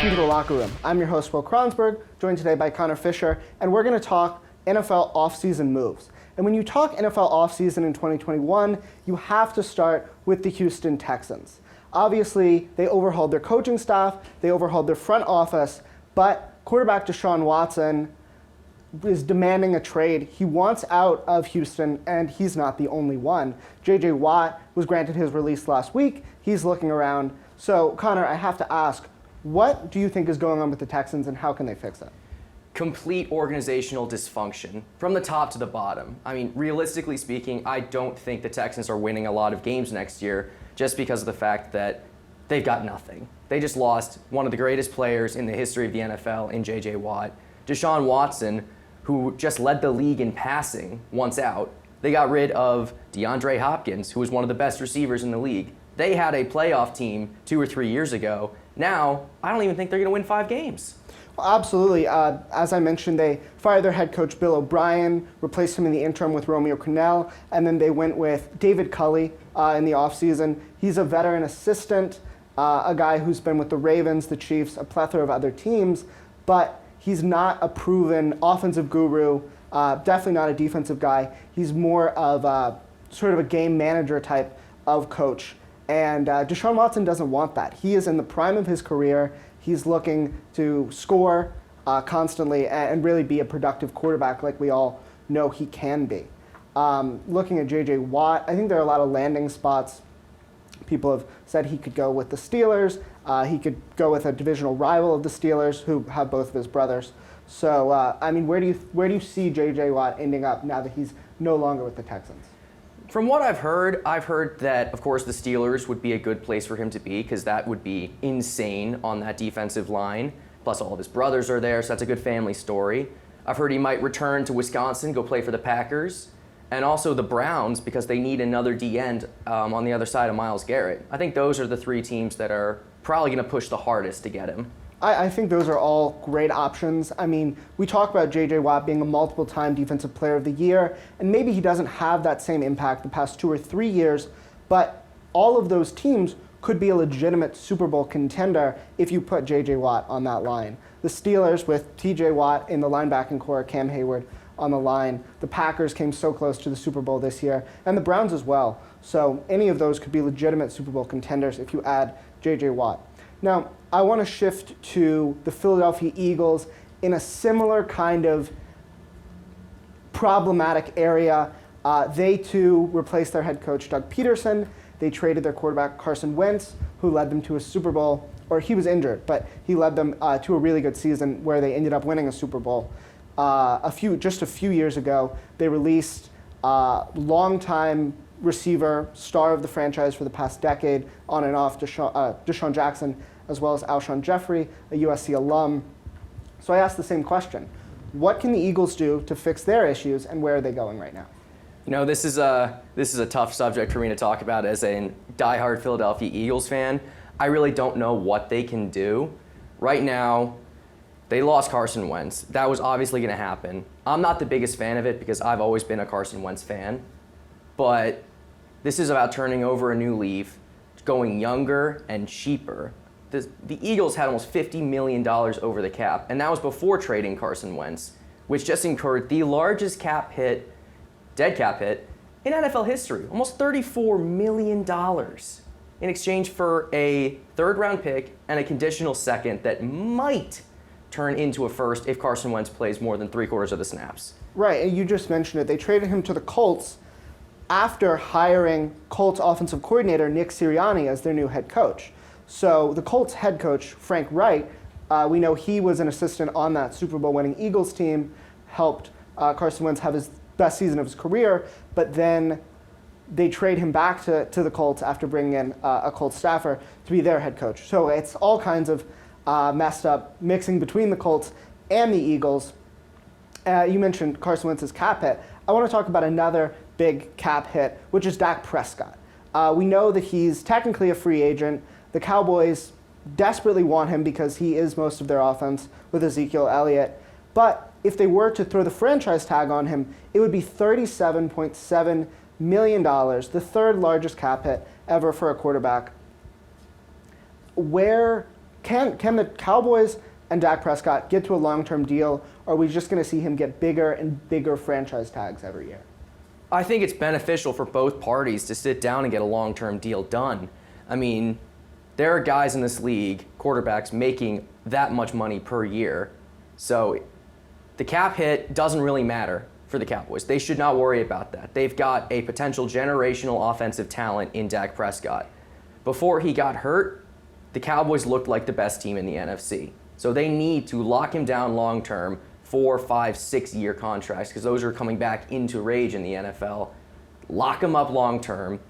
Welcome to The Locker Room. I'm your host, Will Kronsberg, joined today by Connor Fisher, and we're going to talk NFL offseason moves. And when you talk NFL offseason in 2021, you have to start with the Houston Texans. Obviously, they overhauled their coaching staff, they overhauled their front office, but quarterback Deshaun Watson is demanding a trade. He wants out of Houston, and he's not the only one. J.J. Watt was granted his release last week. He's looking around. So, Connor, I have to ask, what do you think is going on with the Texans, and how can they fix it? Complete organizational dysfunction from the top to the bottom. I mean, realistically speaking, I don't think the Texans are winning a lot of games next year just because of the fact that they've got nothing. They just lost one of the greatest players in the history of the NFL in J.J. Watt. Deshaun Watson, who just led the league in passing once out. They got rid of DeAndre Hopkins, who was one of the best receivers in the league. They had a playoff team 2 or 3 years ago. Now, I don't even think they're going to win 5 games. Well, absolutely. As I mentioned, they fired their head coach, Bill O'Brien, replaced him in the interim with Romeo Crennel, and then they went with David Culley in the offseason. He's a veteran assistant, a guy who's been with the Ravens, the Chiefs, a plethora of other teams, but he's not a proven offensive guru, definitely not a defensive guy. He's more of a sort of a game manager type of coach. And Deshaun Watson doesn't want that. He is in the prime of his career. He's looking to score constantly and really be a productive quarterback like we all know he can be. Looking at J.J. Watt, I think there are a lot of landing spots. People have said he could go with the Steelers. He could go with a divisional rival of the Steelers who have both of his brothers. So, I mean, where do you see J.J. Watt ending up now that he's no longer with the Texans? From what I've heard that, of course, the Steelers would be a good place for him to be because that would be insane on that defensive line. Plus, all of his brothers are there, so that's a good family story. I've heard he might return to Wisconsin, go play for the Packers, and also the Browns because they need another D-end on the other side of Myles Garrett. I think those are the 3 teams that are probably going to push the hardest to get him. I think those are all great options. I mean, we talk about J.J. Watt being a multiple-time Defensive Player of the Year, and maybe he doesn't have that same impact the past 2 or 3 years, but all of those teams could be a legitimate Super Bowl contender if you put J.J. Watt on that line. The Steelers with T.J. Watt in the linebacking core, Cam Hayward on the line. The Packers came so close to the Super Bowl this year, and the Browns as well. So any of those could be legitimate Super Bowl contenders if you add J.J. Watt. Now, I want to shift to the Philadelphia Eagles in a similar kind of problematic area. They, too, replaced their head coach, Doug Peterson. They traded their quarterback, Carson Wentz, who led them to a Super Bowl, or he was injured, but he led them to a really good season where they ended up winning a Super Bowl. Just a few years ago, they released longtime receiver, star of the franchise for the past decade, on and off, Deshaun Jackson, as well as Alshon Jeffrey, a USC alum. So I asked the same question. What can the Eagles do to fix their issues, and where are they going right now? You know, this is a tough subject for me to talk about as a diehard Philadelphia Eagles fan. I really don't know what they can do. Right now, they lost Carson Wentz. That was obviously going to happen. I'm not the biggest fan of it because I've always been a Carson Wentz fan. But this is about turning over a new leaf, going younger and cheaper. The Eagles had almost $50 million over the cap, and that was before trading Carson Wentz, which just incurred the largest dead cap hit, in NFL history. Almost $34 million in exchange for a 3rd-round pick and a conditional 2nd that might turn into a 1st if Carson Wentz plays more than 3/4 of the snaps. Right, and you just mentioned it. They traded him to the Colts after hiring Colts offensive coordinator Nick Sirianni as their new head coach. So the Colts head coach, Frank Wright, we know he was an assistant on that Super Bowl winning Eagles team, helped Carson Wentz have his best season of his career, but then they trade him back to the Colts after bringing in a Colts staffer to be their head coach. So it's all kinds of messed up mixing between the Colts and the Eagles. You mentioned Carson Wentz's cap hit. I want to talk about another big cap hit, which is Dak Prescott. We know that he's technically a free agent. The Cowboys desperately want him because he is most of their offense with Ezekiel Elliott. But if they were to throw the franchise tag on him, it would be $37.7 million, the 3rd largest cap hit ever for a quarterback. Where Can the Cowboys and Dak Prescott get to a long-term deal, or are we just going to see him get bigger and bigger franchise tags every year? I think it's beneficial for both parties to sit down and get a long-term deal done. I mean, there are guys in this league, quarterbacks, making that much money per year. So the cap hit doesn't really matter for the Cowboys. They should not worry about that. They've got a potential generational offensive talent in Dak Prescott. Before he got hurt, the Cowboys looked like the best team in the NFC. So they need to lock him down long-term, 4, 5, 6-year contracts, because those are coming back into rage in the NFL. Lock him up long-term,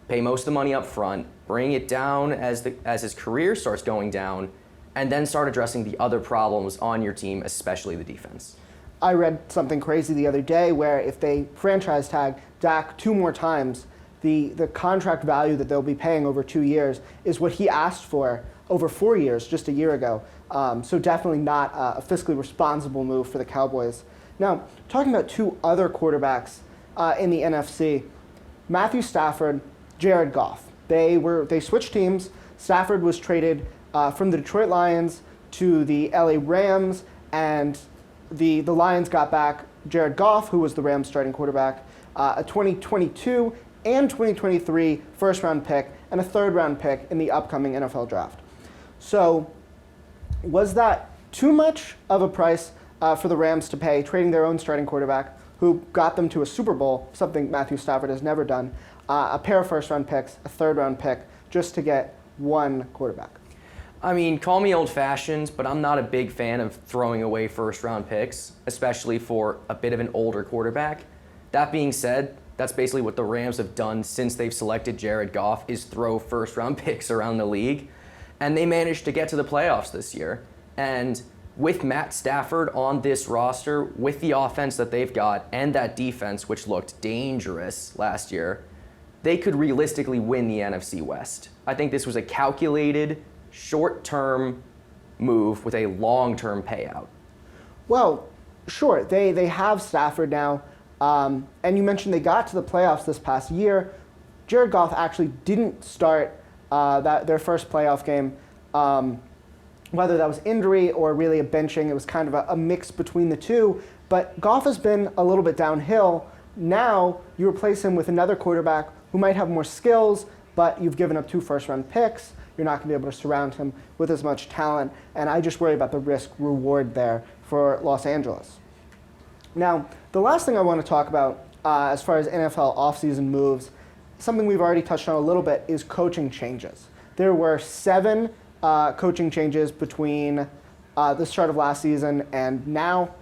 pay most of the money up front, bring it down as his career starts going down, and then start addressing the other problems on your team, especially the defense. I read something crazy the other day where if they franchise tag Dak 2 more times, the contract value that they'll be paying over 2 years is what he asked for over 4 years just a year ago. So definitely not a fiscally responsible move for the Cowboys. Now, talking about 2 other quarterbacks in the NFC, Matthew Stafford, Jared Goff. They switched teams. Stafford was traded from the Detroit Lions to the LA Rams, and the Lions got back Jared Goff, who was the Rams starting quarterback, a 2022 and 2023 first-round pick, and a third-round pick in the upcoming NFL draft. So was that too much of a price for the Rams to pay, trading their own starting quarterback, who got them to a Super Bowl, something Matthew Stafford has never done, a pair of first-round picks, a third-round pick, just to get one quarterback? I mean, call me old-fashioned, but I'm not a big fan of throwing away first-round picks, especially for a bit of an older quarterback. That being said, that's basically what the Rams have done since they've selected Jared Goff, is throw first-round picks around the league. And they managed to get to the playoffs this year. And with Matt Stafford on this roster, with the offense that they've got and that defense, which looked dangerous last year, they could realistically win the NFC West. I think this was a calculated, short-term move with a long-term payout. Well, sure, they have Stafford now, and you mentioned they got to the playoffs this past year. Jared Goff actually didn't start their first playoff game, whether that was injury or really a benching. It was kind of a mix between the two, but Goff has been a little bit downhill. Now you replace him with another quarterback who might have more skills, but you've given up 2 first-round picks. You're not going to be able to surround him with as much talent, and I just worry about the risk-reward there for Los Angeles. Now, the last thing I want to talk about as far as NFL offseason moves, something we've already touched on a little bit, is coaching changes. There were 7 coaching changes between the start of last season and now.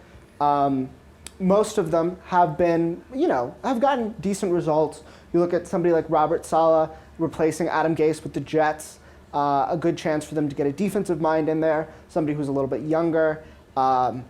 Most of them have been, have gotten decent results. You look at somebody like Robert Saleh replacing Adam Gase with the Jets, a good chance for them to get a defensive mind in there, somebody who's a little bit younger, and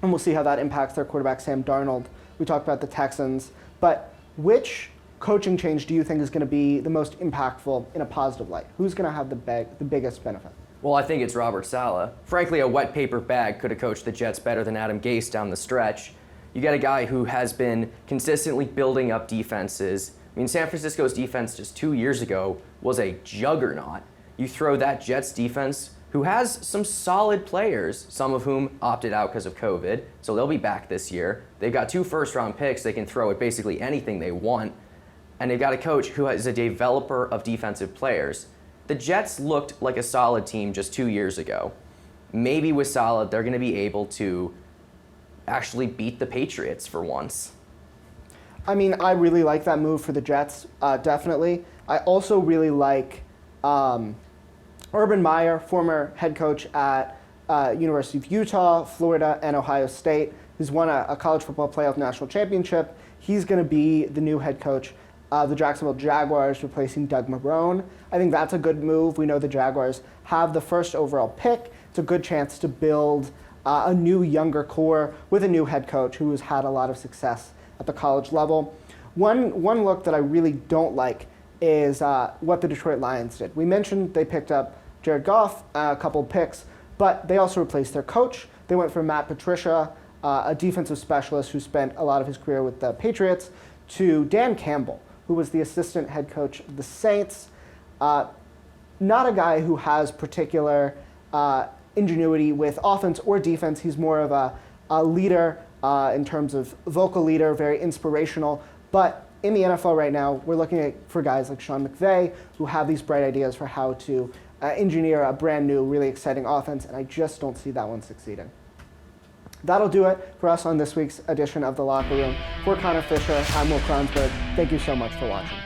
we'll see how that impacts their quarterback, Sam Darnold. We talked about the Texans, but which coaching change do you think is going to be the most impactful in a positive light? Who's going to have the biggest benefit? Well, I think it's Robert Saleh. Frankly, a wet paper bag could have coached the Jets better than Adam Gase down the stretch. You got a guy who has been consistently building up defenses. I mean, San Francisco's defense just 2 years ago was a juggernaut. You throw that Jets defense, who has some solid players, some of whom opted out because of COVID, so they'll be back this year. They've got 2 first-round picks. They can throw at basically anything they want. And they've got a coach who is a developer of defensive players. The Jets looked like a solid team just 2 years ago. Maybe with Saleh, they're going to be able to actually beat the Patriots for once. I mean, I really like that move for the Jets, definitely. I also really like Urban Meyer, former head coach at University of Utah, Florida, and Ohio State, who's won a college football playoff national championship. He's going to be the new head coach of the Jacksonville Jaguars, replacing Doug Marrone. I think that's a good move. We know the Jaguars have the first overall pick. It's a good chance to build a new, younger core with a new head coach who has had a lot of success at the college level. One look that I really don't like is what the Detroit Lions did. We mentioned they picked up Jared Goff, a couple of picks, but they also replaced their coach. They went from Matt Patricia, a defensive specialist who spent a lot of his career with the Patriots, to Dan Campbell, who was the assistant head coach of the Saints. Not a guy who has particular ingenuity with offense or defense. He's more of a leader in terms of vocal leader, very inspirational. But in the NFL right now, we're looking for guys like Sean McVay who have these bright ideas for how to engineer a brand new, really exciting offense, and I just don't see that one succeeding. That'll do it for us on this week's edition of The Locker Room. For Connor Fisher, I'm Will Kronsberg. Thank you so much for watching.